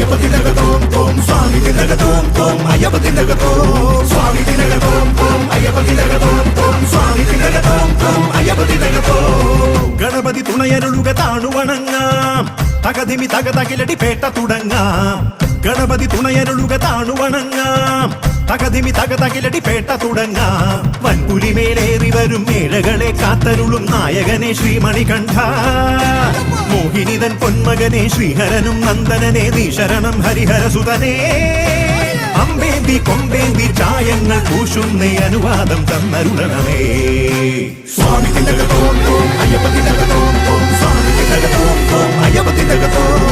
അയ്യപ്പ തിലകത്തോം തോം സ്വാമി തിലകത്തോം തോം അയ്യപ്പ തിലകത്തോം സ്വാമി തിലകത്തോം തോം അയ്യപ്പ തിലകത്തോം തോം സ്വാമി തിലകത്തോം തോം അയ്യപ്പ തിലകത്തോം ഗണപതി തുണയരുളുക താണുവണങ്ങാം തകതിമി തകതകിലടി പേട്ട തുടങ്ങാം ഗണപതി തുണയരുളുക താണുവണങ്ങാം തകതിമി തകതകിലടി പേട്ട തുടങ്ങാം വൻപുലിമേലേറി വരും മേഴകളെ കാത്തരുളും നായകനെ ശ്രീമണികണ്ഠ മോഹിനിതൻ പൊന്മകനെ ശ്രീഹരനും നന്ദനനെ നീ ശരണം ഹരിഹരസുതനേ അമ്പേന്തി കൊമ്പേന്തി ചായങ്ങൾ പൂശുന്നേ അനുവാദം തന്നരുളണമേ സ്വാമി തിലകത്തോം തോം അയ്യപ്പ തിലകത്തോം തോം സ്വാമി തിലകത്തോം തോം അയ്യപ്പ തിലകത്തോം